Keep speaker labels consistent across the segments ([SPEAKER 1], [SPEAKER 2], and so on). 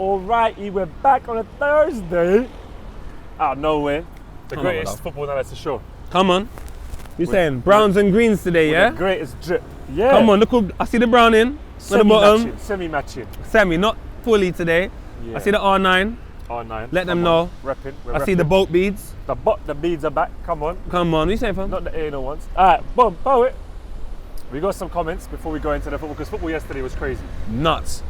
[SPEAKER 1] Alrighty, we're back on a Thursday. Out of nowhere, the greatest football analysis show.
[SPEAKER 2] Come on. You're saying browns and greens today, yeah?
[SPEAKER 1] The greatest drip. Yeah.
[SPEAKER 2] Come on, look, I see the brown in. At the bottom.
[SPEAKER 1] Semi-matching.
[SPEAKER 2] Semi, not fully today.
[SPEAKER 1] Yeah.
[SPEAKER 2] I see the R9.
[SPEAKER 1] R9.
[SPEAKER 2] Let them know.
[SPEAKER 1] Repping.
[SPEAKER 2] I see the boat beads.
[SPEAKER 1] The beads are back. Come on.
[SPEAKER 2] Come on, what you saying, fam?
[SPEAKER 1] Not the anal ones. Alright, boom, poet. We got some comments before we go into the football, because football yesterday was crazy.
[SPEAKER 2] Nuts.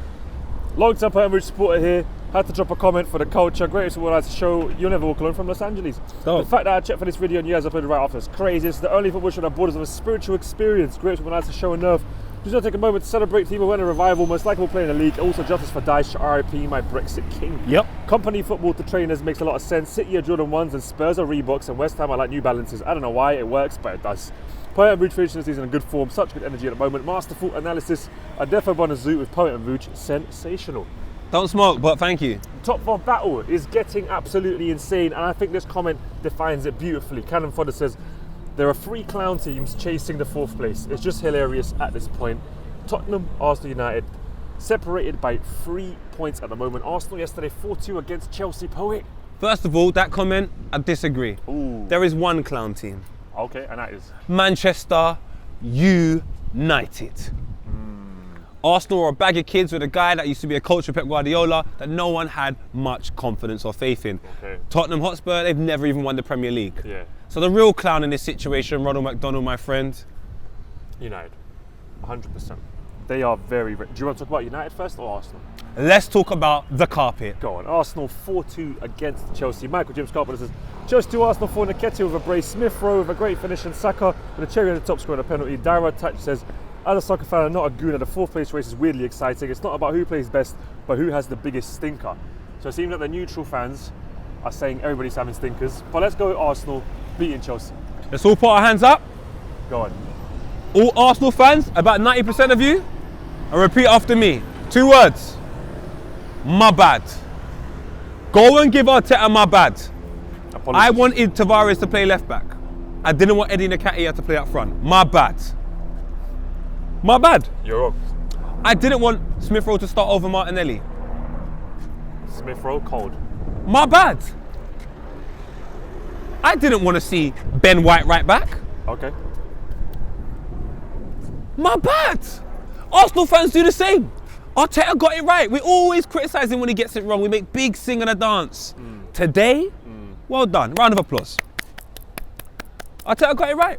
[SPEAKER 1] Long-term Rouge supporter here. Had to drop a comment for the culture. Greatest football analysis show. You'll never walk alone from Los Angeles.
[SPEAKER 2] Dope.
[SPEAKER 1] The fact that I checked for this video and you guys uploaded right after is crazy. It's the only football show that borders on a spiritual experience. Greatest football analysis show on earth. Just want to take a moment to celebrate Team Winner Revival, most likable player in the league. Also, justice for Dyche, RIP, my Brexit king.
[SPEAKER 2] Yep.
[SPEAKER 1] Company football to trainers makes a lot of sense. City are Jordan 1s and Spurs are Reeboks, and West Ham are like New Balances. I don't know why it works, but it does. Poet and Rouge finished the season in good form, such good energy at the moment. Masterful analysis. A defo Bonazoo with Poet and Rouge, sensational.
[SPEAKER 2] Don't smoke, but thank you.
[SPEAKER 1] Top 4 battle is getting absolutely insane, and I think this comment defines it beautifully. Cannon Fodder says, there are 3 clown teams chasing the 4th place. It's just hilarious at this point. Tottenham, Arsenal, United, separated by 3 points at the moment. Arsenal yesterday 4-2 against Chelsea. Poet.
[SPEAKER 2] First of all, that comment, I disagree.
[SPEAKER 1] Ooh.
[SPEAKER 2] There is one clown team.
[SPEAKER 1] Okay, and that is?
[SPEAKER 2] Manchester United. Arsenal are a bag of kids with a guy that used to be a coach of Pep Guardiola that no one had much confidence or faith in.
[SPEAKER 1] Okay.
[SPEAKER 2] Tottenham Hotspur, they've never even won the Premier League.
[SPEAKER 1] Yeah.
[SPEAKER 2] So the real clown in this situation, Ronald McDonald, my friend.
[SPEAKER 1] United, 100%. They are very. Do you want to talk about United first or Arsenal?
[SPEAKER 2] Let's talk about the carpet.
[SPEAKER 1] Go on. Arsenal 4-2 against Chelsea. Michael James Carpenter says, Chelsea 2, Arsenal 4, Nketiah with a brace, Smith Rowe with a great finish, and Saka with a cherry on the top score and a penalty. Dara Touch says, as a soccer fan and not a goon, the 4th place race is weirdly exciting. It's not about who plays best, but who has the biggest stinker. So it seems that the neutral fans are saying everybody's having stinkers. But let's go with Arsenal beating Chelsea.
[SPEAKER 2] Let's all put our hands up.
[SPEAKER 1] Go on.
[SPEAKER 2] All Arsenal fans, about 90% of you, and repeat after me. 2 words. My bad. Go and give Arteta my bad.
[SPEAKER 1] Apologies.
[SPEAKER 2] I wanted Tavares to play left back. I didn't want Eddie Nketiah to play up front. My bad. My bad.
[SPEAKER 1] You're wrong.
[SPEAKER 2] I didn't want Smith Rowe to start over Martinelli.
[SPEAKER 1] Smith Rowe, cold.
[SPEAKER 2] My bad. I didn't want to see Ben White right back.
[SPEAKER 1] Okay.
[SPEAKER 2] My bad. Arsenal fans do the same. Arteta got it right. We always criticise him when he gets it wrong. We make big sing and a dance. Today, well done. Round of applause. Arteta got it right.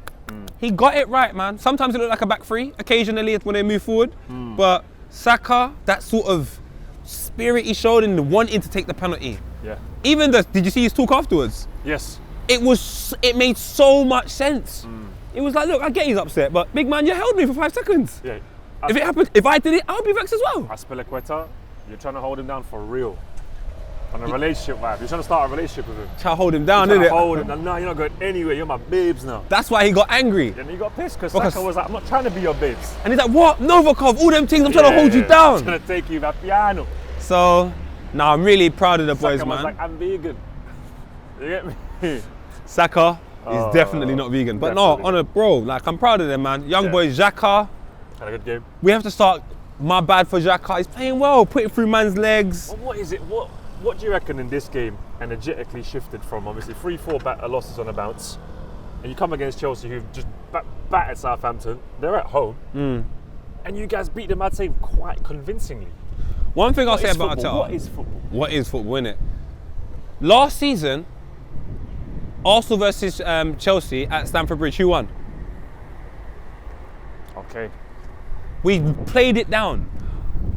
[SPEAKER 2] He got it right, man. Sometimes it looked like a back three, occasionally when they move forward. But Saka, that sort of spirit he showed in wanting to take the penalty.
[SPEAKER 1] Yeah.
[SPEAKER 2] Even did you see his talk afterwards?
[SPEAKER 1] Yes.
[SPEAKER 2] It made so much sense. It was like, look, I get he's upset, but big man, you held me for 5 seconds.
[SPEAKER 1] Yeah.
[SPEAKER 2] If it happened, if I did it, I would be vexed as well.
[SPEAKER 1] Aspilicueta, you're trying to hold him down for real. On a relationship vibe. You're trying to start a relationship with him.
[SPEAKER 2] Try to hold him down,
[SPEAKER 1] You're
[SPEAKER 2] innit?
[SPEAKER 1] trying to hold him down. No, you're not going anywhere. You're my babes now.
[SPEAKER 2] That's why he got angry.
[SPEAKER 1] And he got pissed because Saka was like, I'm not trying to be your babes.
[SPEAKER 2] And he's like, what? Novikov, all them things, I'm trying to hold you
[SPEAKER 1] I'm
[SPEAKER 2] down.
[SPEAKER 1] trying to take you back piano.
[SPEAKER 2] So, now I'm really proud of the boys,
[SPEAKER 1] Saka was
[SPEAKER 2] man.
[SPEAKER 1] like, I'm vegan. You get me?
[SPEAKER 2] Saka is definitely not vegan. But
[SPEAKER 1] definitely.
[SPEAKER 2] no, on a bro, like I'm proud of them, man. Young boy Xhaka.
[SPEAKER 1] Had a good game.
[SPEAKER 2] We have to start. My bad for Xhaka. He's playing well, putting through man's legs.
[SPEAKER 1] Well, what is it? What do you reckon in this game energetically shifted from obviously 3-4 losses on a bounce, and you come against Chelsea who've just battered Southampton. They're at home, and you guys beat them, I'd say, quite convincingly.
[SPEAKER 2] One thing I'll say about Arteta.
[SPEAKER 1] What is football?
[SPEAKER 2] What is football, innit? Last season, Arsenal versus Chelsea at Stamford Bridge, who won?
[SPEAKER 1] Okay.
[SPEAKER 2] We played it down.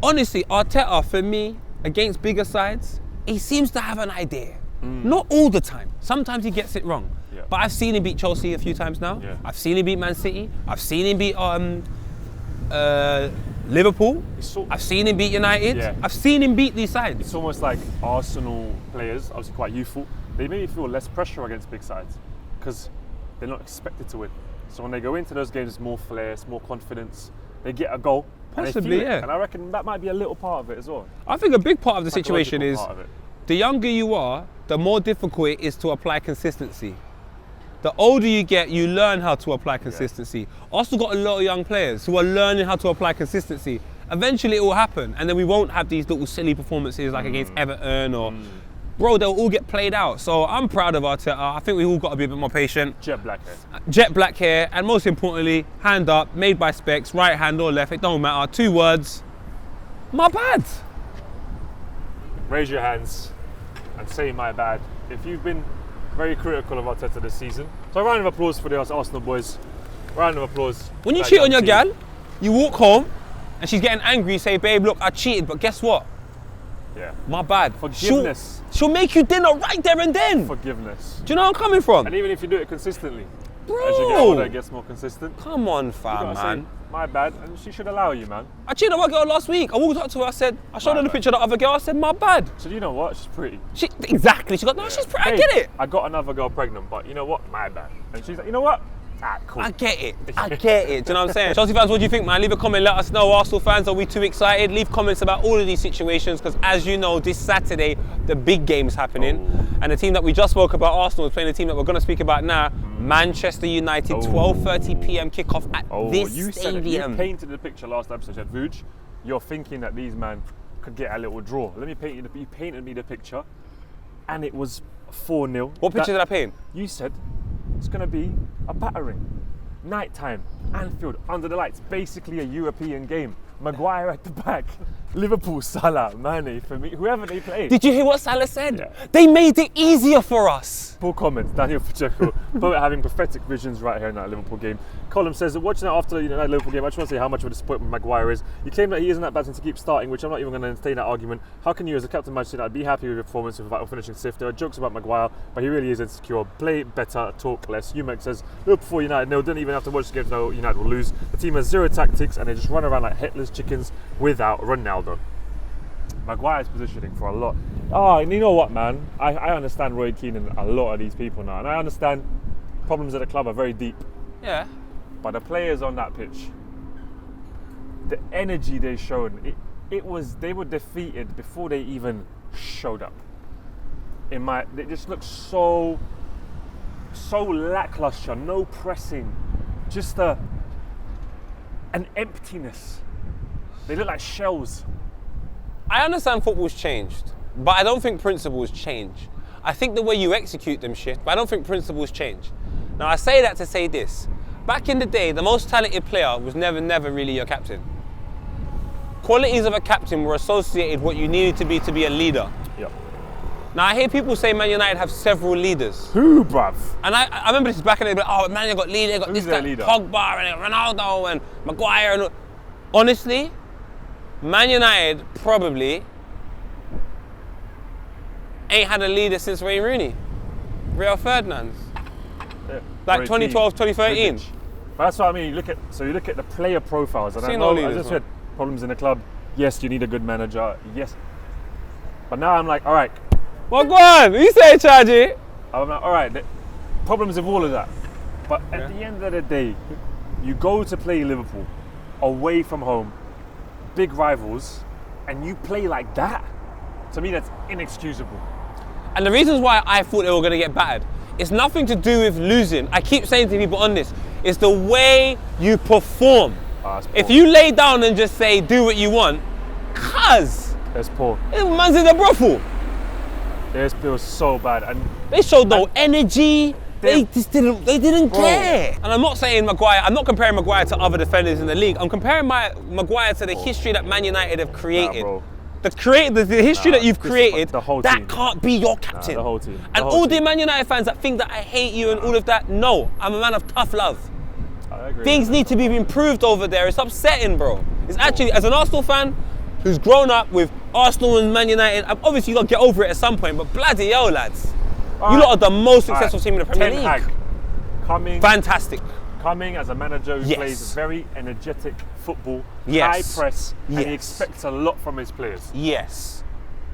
[SPEAKER 2] Honestly, Arteta, for me, against bigger sides, he seems to have an idea. Not all the time. Sometimes he gets it wrong.
[SPEAKER 1] Yeah.
[SPEAKER 2] But I've seen him beat Chelsea a few times now.
[SPEAKER 1] Yeah.
[SPEAKER 2] I've seen him beat Man City. I've seen him beat Liverpool. I've seen him beat United.
[SPEAKER 1] Yeah.
[SPEAKER 2] I've seen him beat these sides.
[SPEAKER 1] It's almost like Arsenal players, obviously quite youthful, they maybe feel less pressure against big sides because they're not expected to win. So when they go into those games, it's more flair, it's more confidence. They get a goal.
[SPEAKER 2] Possibly, yeah.
[SPEAKER 1] And I reckon that might be a little part of it as well.
[SPEAKER 2] I think a big part of the situation is
[SPEAKER 1] Part of it.
[SPEAKER 2] the younger you are, the more difficult it is to apply consistency. The older you get, you learn how to apply consistency. Arsenal got a lot of young players who are learning how to apply consistency. Eventually it will happen, and then we won't have these little silly performances like against Everton or... Bro, they'll all get played out. So I'm proud of Arteta. I think we all got to be a bit more patient.
[SPEAKER 1] Jet black hair.
[SPEAKER 2] Jet black hair, and most importantly, hand up, made by specs, right hand or left, it don't matter. 2 words, my bad.
[SPEAKER 1] Raise your hands and say my bad if you've been very critical of Arteta this season. So a round of applause for the Arsenal boys. Round of applause.
[SPEAKER 2] When you cheat on your gal, you walk home and she's getting angry, you say, babe, look, I cheated, but guess what?
[SPEAKER 1] Yeah.
[SPEAKER 2] My bad.
[SPEAKER 1] Forgiveness.
[SPEAKER 2] She'll make you dinner right there and then.
[SPEAKER 1] Forgiveness.
[SPEAKER 2] Do you know where I'm coming from?
[SPEAKER 1] And even if you do it consistently,
[SPEAKER 2] Bro.
[SPEAKER 1] as you get older, it gets more consistent.
[SPEAKER 2] Come on,
[SPEAKER 1] You
[SPEAKER 2] fam,
[SPEAKER 1] gotta
[SPEAKER 2] man.
[SPEAKER 1] say, my bad, and she should allow you, man.
[SPEAKER 2] I cheated on my girl last week. I walked up to her, I showed her the picture of the other girl, I said, my bad.
[SPEAKER 1] So you know what? She's pretty.
[SPEAKER 2] Exactly. She got, no, she's pretty, I
[SPEAKER 1] Hey,
[SPEAKER 2] get it.
[SPEAKER 1] I got another girl pregnant, but you know what? My bad. And she's like, you know what? Ah, cool.
[SPEAKER 2] I get it. I get it. Do you know what I'm saying? Chelsea fans, what do you think, man? Leave a comment, let us know. Arsenal fans, are we too excited? Leave comments about all of these situations, because as you know, this Saturday, the big game's happening. And the team that we just spoke about, Arsenal, is playing the team that we're going to speak about now, Manchester United, 12:30 p.m. kickoff at this
[SPEAKER 1] you
[SPEAKER 2] stadium.
[SPEAKER 1] You painted the picture last episode, you said, Vuj, you're thinking that these men could get a little draw. Let me paint you, you painted me the picture, and it was 4-0.
[SPEAKER 2] What picture did I paint?
[SPEAKER 1] You said it's going to be a battering. Nighttime, Anfield, under the lights, basically a European game. Maguire at the back, Liverpool, Salah, Mane, for me, whoever they play.
[SPEAKER 2] Did you hear what Salah said?
[SPEAKER 1] Yeah.
[SPEAKER 2] They made it easier for us.
[SPEAKER 1] Full comments, Daniel Pacheco, both having prophetic visions right here in that Liverpool game. Colin says that watching that after that Liverpool game, I just want to say how much of a disappointment Maguire is. You claim that he isn't that bad to keep starting, which I'm not even going to entertain that argument. How can you, as a captain of Manchester United, be happy with your performance without finishing fifth? There are jokes about Maguire, but he really is insecure. Play better, talk less. Umek says, look before United, no, didn't even have to watch the game to know United will lose. The team has 0 tactics and they just run around like headless chickens without Ronaldo. Maguire's positioning for a lot. Oh, and you know what, man? I understand Roy Keane and a lot of these people now, and I understand problems at the club are very deep.
[SPEAKER 2] Yeah.
[SPEAKER 1] But the players on that pitch, the energy they showed, they were defeated before they even showed up. They just looked so lackluster, no pressing, just an emptiness. They look like shells.
[SPEAKER 2] I understand football's changed, but I don't think principles change. I think the way you execute them shift, but I don't think principles change. Now I say that to say this. Back in the day, the most talented player was never really your captain. Qualities of a captain were associated what you needed to be a leader.
[SPEAKER 1] Yep.
[SPEAKER 2] Now I hear people say Man United have several leaders.
[SPEAKER 1] Who, bruv?
[SPEAKER 2] And I remember this back in the day, oh man, you got leader, you got
[SPEAKER 1] Who's
[SPEAKER 2] this guy,
[SPEAKER 1] their leader?
[SPEAKER 2] Pogba and Ronaldo and Maguire and honestly, Man United probably ain't had a leader since Wayne Rooney. Rio Ferdinand.
[SPEAKER 1] Yeah.
[SPEAKER 2] Like
[SPEAKER 1] Roy
[SPEAKER 2] 2012,
[SPEAKER 1] Keane,
[SPEAKER 2] 2013.
[SPEAKER 1] Vidic. That's what I mean. You look at the player profiles, and I
[SPEAKER 2] Seen
[SPEAKER 1] know
[SPEAKER 2] all
[SPEAKER 1] I
[SPEAKER 2] leaders,
[SPEAKER 1] just
[SPEAKER 2] man.
[SPEAKER 1] said problems in the club. Yes, you need a good manager. Yes, but now I'm like, all right.
[SPEAKER 2] Well, go on. You say, Chaji.
[SPEAKER 1] I'm like, all right. The problems with all of that, but at the end of the day, you go to play Liverpool away from home, big rivals, and you play like that. To me, that's inexcusable.
[SPEAKER 2] And the reasons why I thought they were going to get battered, it's nothing to do with losing. I keep saying to people on this, it's the way you perform. If you lay down and just say, do what you want, cuz,
[SPEAKER 1] It's poor.
[SPEAKER 2] man's in the brothel.
[SPEAKER 1] It feels so bad, and
[SPEAKER 2] They showed no energy. They didn't
[SPEAKER 1] Bro.
[SPEAKER 2] care. And I'm not saying Maguire, I'm not comparing Maguire to other defenders in the league. I'm comparing Maguire to the history that Man United have created.
[SPEAKER 1] bro.
[SPEAKER 2] The history that you've
[SPEAKER 1] this-
[SPEAKER 2] created,
[SPEAKER 1] the whole
[SPEAKER 2] that
[SPEAKER 1] team.
[SPEAKER 2] can't be your captain.
[SPEAKER 1] the whole team. The
[SPEAKER 2] And
[SPEAKER 1] whole
[SPEAKER 2] all the
[SPEAKER 1] team.
[SPEAKER 2] Man United fans that think that I hate you and all of that, no, I'm a man of tough love.
[SPEAKER 1] I agree.
[SPEAKER 2] Things need to be improved over there. It's upsetting, bro. It's actually, as an Arsenal fan who's grown up with Arsenal and Man United, obviously you got to get over it at some point, but bloody hell, lads. You lot are the most successful team in the Premier
[SPEAKER 1] Ten
[SPEAKER 2] League.
[SPEAKER 1] Hag
[SPEAKER 2] Fantastic.
[SPEAKER 1] coming as a manager who
[SPEAKER 2] Yes.
[SPEAKER 1] plays very energetic football,
[SPEAKER 2] Yes.
[SPEAKER 1] high press, and he
[SPEAKER 2] Yes.
[SPEAKER 1] expects a lot from his players.
[SPEAKER 2] Yes.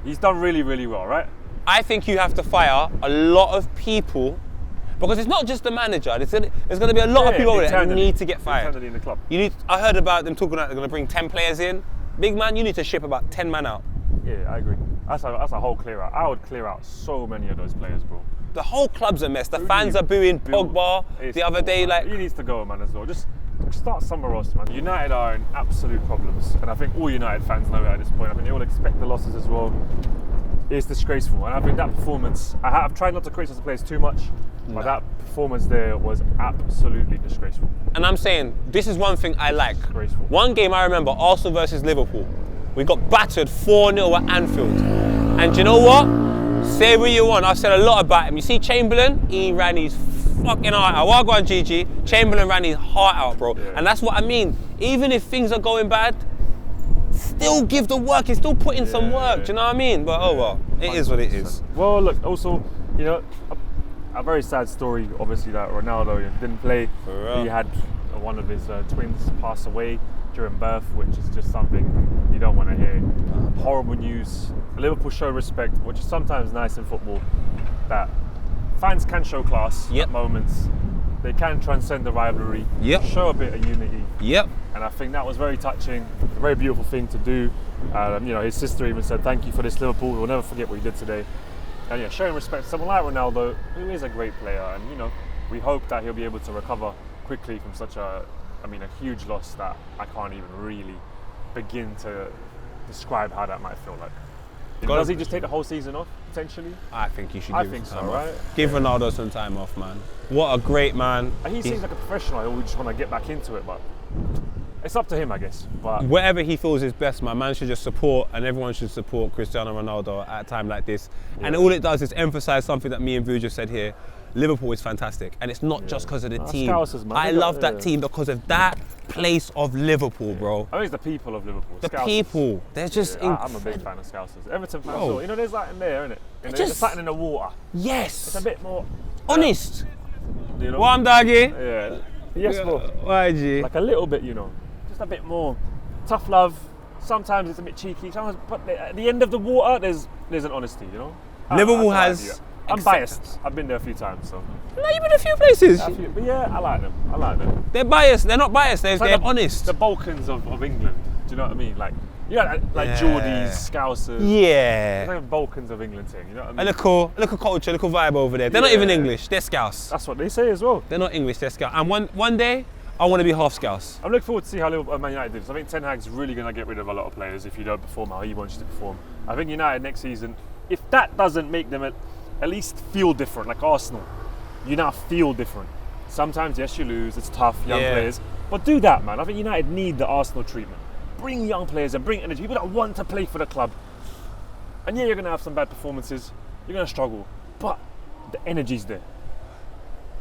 [SPEAKER 1] He's done really, really well, right?
[SPEAKER 2] I think you have to fire a lot of people because it's not just the manager. There's going to be a lot of people that need to get fired.
[SPEAKER 1] Internally in the club.
[SPEAKER 2] I heard about them talking about they're going to bring 10 players in. Big man, you need to ship about 10 men out.
[SPEAKER 1] Yeah, I agree. That's a whole clear out. I would clear out so many of those players, bro.
[SPEAKER 2] The whole club's a mess. The
[SPEAKER 1] Who
[SPEAKER 2] fans
[SPEAKER 1] do
[SPEAKER 2] are
[SPEAKER 1] you
[SPEAKER 2] booing
[SPEAKER 1] build?
[SPEAKER 2] Pogba
[SPEAKER 1] It's
[SPEAKER 2] the other day.
[SPEAKER 1] poor, man.
[SPEAKER 2] Like,
[SPEAKER 1] He needs to go, man, as well. Just start somewhere else, man. United are in absolute problems, and I think all United fans know it at this point. I mean, they all expect the losses as well. It's disgraceful, and I think that performance, I've tried not to criticize the players too much, but that performance there was absolutely disgraceful.
[SPEAKER 2] And I'm saying, this is one thing I like.
[SPEAKER 1] Disgraceful.
[SPEAKER 2] One game I remember, Arsenal versus Liverpool. We got battered 4-0 at Anfield. And do you know what? Say what you want, I've said a lot about him. You see Chamberlain, he ran his fucking heart out. Well, go on, Gigi. Chamberlain ran his heart out, bro.
[SPEAKER 1] Yeah.
[SPEAKER 2] And that's what I mean. Even if things are going bad, still give the work. He's still putting some work. Do you know what I mean? But oh well, it is what it is.
[SPEAKER 1] Well, look, also, you know, a very sad story, obviously, that Ronaldo didn't play. He had one of his twins pass away during birth, which is just something you don't want to hear. Horrible news. Liverpool show respect, which is sometimes nice in football, that fans can show class at moments. They can transcend the rivalry, show a bit of unity. And I think that was very touching, a very beautiful thing to do. You know, his sister even said, "Thank you for this, Liverpool. We'll never forget what you did today." And yeah, showing respect to someone like Ronaldo, who is a great player, and you know, we hope that he'll be able to recover quickly from such a huge loss that I can't even really begin to describe how that might feel like. Does he just take the whole season off, potentially?
[SPEAKER 2] I think he should give him some time off. Give Ronaldo some time off, man. What a great man.
[SPEAKER 1] He seems like a professional who just want to get back into it, but it's up to him, I guess. But
[SPEAKER 2] whatever he feels is best, man should just support, and everyone should support Cristiano Ronaldo at a time like this. Yeah. And all it does is emphasise something that me and Vu just said here. Liverpool is fantastic, and it's not just because of the team. I love that team because of that place of Liverpool, bro.
[SPEAKER 1] I think it's the people of Liverpool.
[SPEAKER 2] The people. They're just
[SPEAKER 1] I'm a big fan of Scousers. Everton fans, you know, there's that in there, isn't it? There's something in the water.
[SPEAKER 2] Yes.
[SPEAKER 1] It's a bit more
[SPEAKER 2] honest.
[SPEAKER 1] You know?
[SPEAKER 2] What I'm doggy?
[SPEAKER 1] Yeah. Yes, bro.
[SPEAKER 2] YG.
[SPEAKER 1] Like a little bit, you know. Just a bit more tough love. Sometimes it's a bit cheeky. Sometimes, but at the end of the water, there's an honesty, you know.
[SPEAKER 2] Liverpool has.
[SPEAKER 1] I'm biased. I've been there a few times, so.
[SPEAKER 2] No, you've been a few places.
[SPEAKER 1] But yeah, I like them.
[SPEAKER 2] They're biased. They're not biased. They're honest.
[SPEAKER 1] The Balkans of England. Do you know what I mean? Like, you got like Geordies, Scousers.
[SPEAKER 2] Yeah.
[SPEAKER 1] It's like the Balkans of England thing. You know what I mean?
[SPEAKER 2] A little culture, a little vibe over there. They're not even English. They're Scouse.
[SPEAKER 1] That's what they say as well.
[SPEAKER 2] They're not English. They're Scouse. And one day, I want to be half Scouse.
[SPEAKER 1] I'm looking forward to see how Man United do. I think Ten Hag's really going to get rid of a lot of players if you don't perform how he wants you to perform. I think United next season, if that doesn't make them at least feel different, like Arsenal, you now feel different. Sometimes, yes, you lose, it's tough, young players, but do that, man. I think United need the Arsenal treatment. Bring young players and bring energy, people that want to play for the club. And yeah, you're going to have some bad performances, you're going to struggle, but the energy's there.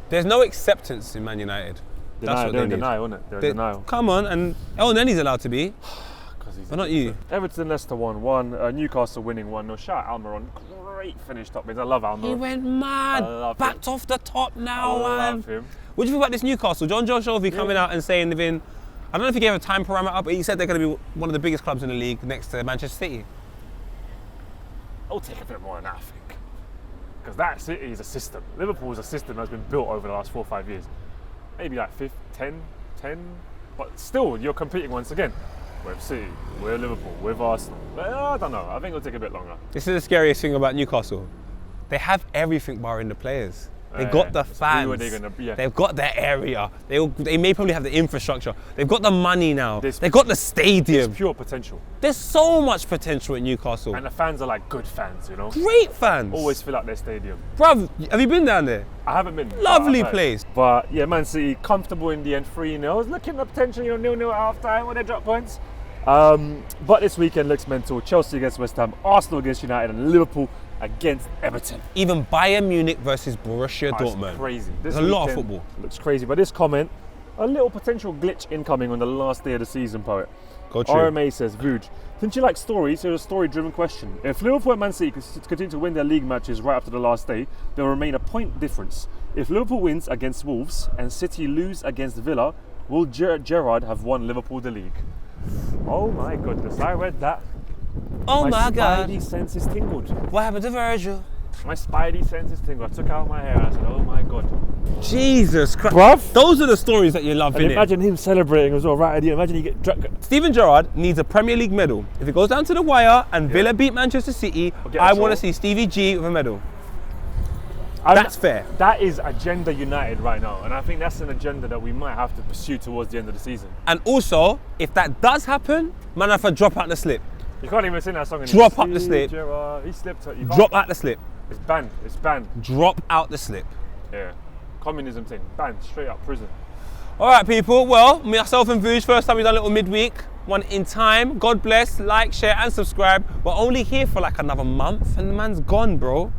[SPEAKER 2] There's no acceptance in Man United. That's what
[SPEAKER 1] they're in denial, isn't it? They're in denial.
[SPEAKER 2] Come on, and Elneny's allowed to be. But not you.
[SPEAKER 1] Everton, Leicester 1-1, Newcastle winning 1-0. Shout out Almiron, great finish top bids. I love Almiron.
[SPEAKER 2] He went mad, backed off the top now, man.
[SPEAKER 1] I love him.
[SPEAKER 2] What do you think about this Newcastle? John Joe Shelby coming out and saying they've been, I don't know if he gave a time parameter, but he said they're going to be one of the biggest clubs in the league next to Manchester City.
[SPEAKER 1] I'll take a bit more than that, I think. Because that City is a system. Liverpool is a system that's been built over the last 4 or 5 years. Maybe like 10, but still, you're competing once again. With City, with Liverpool, with Arsenal. But I don't know, I think it'll take a bit longer.
[SPEAKER 2] This is the scariest thing about Newcastle. They have everything barring the players. They got the fans. They've got their area. They may probably have the infrastructure. They've got the money now. They've got the stadium.
[SPEAKER 1] There's pure potential.
[SPEAKER 2] There's so much potential at Newcastle.
[SPEAKER 1] And the fans are like good fans, you know?
[SPEAKER 2] Great fans.
[SPEAKER 1] Always fill out their stadium.
[SPEAKER 2] Bruv, have you been down there?
[SPEAKER 1] I haven't been.
[SPEAKER 2] Lovely place.
[SPEAKER 1] But yeah, Man City comfortable in the end, 3-0. I was looking at potentially 0-0 at half time when they drop points. But this weekend looks mental. Chelsea against West Ham, Arsenal against United, and Liverpool against Everton.
[SPEAKER 2] Even Bayern Munich versus Borussia Dortmund.
[SPEAKER 1] Crazy.
[SPEAKER 2] There's a lot of football.
[SPEAKER 1] Looks crazy. But this comment, a little potential glitch incoming on the last day of the season, poet.
[SPEAKER 2] Go true.
[SPEAKER 1] RMA says, Vuj, didn't you like stories? Here's a story-driven question. If Liverpool and Man City continue to win their league matches right after the last day, there will remain a point difference. If Liverpool wins against Wolves and City lose against Villa, will Gerrard have won Liverpool the league? Oh my goodness, I read that.
[SPEAKER 2] Oh my God.
[SPEAKER 1] My spidey senses tingled.
[SPEAKER 2] What happened to Virgil?
[SPEAKER 1] My spidey senses tingled. I took out my hair and I said, oh my God.
[SPEAKER 2] Jesus Christ.
[SPEAKER 1] Bruv.
[SPEAKER 2] Those are the stories that you love, innit?
[SPEAKER 1] Imagine him celebrating as well, right at the end. Imagine he get drunk.
[SPEAKER 2] Steven Gerrard needs a Premier League medal. If it goes down to the wire and Villa beat Manchester City, I want to see Stevie G with a medal. That's fair.
[SPEAKER 1] That is agenda united right now, and I think that's an agenda that we might have to pursue towards the end of the season.
[SPEAKER 2] And also, if that does happen, man, have to drop out the slip.
[SPEAKER 1] You can't even sing that song anymore.
[SPEAKER 2] Drop out the slip.
[SPEAKER 1] He slipped.
[SPEAKER 2] Drop out the slip.
[SPEAKER 1] It's banned. It's banned.
[SPEAKER 2] Drop out the slip.
[SPEAKER 1] Yeah. Communism thing. Banned. Straight up prison.
[SPEAKER 2] All right, people. Well, myself and Vuj, first time we've done a little midweek. One in time. God bless. Like, share, and subscribe. We're only here for like another month, and the man's gone, bro.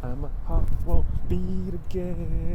[SPEAKER 1] And my heart won't beat again.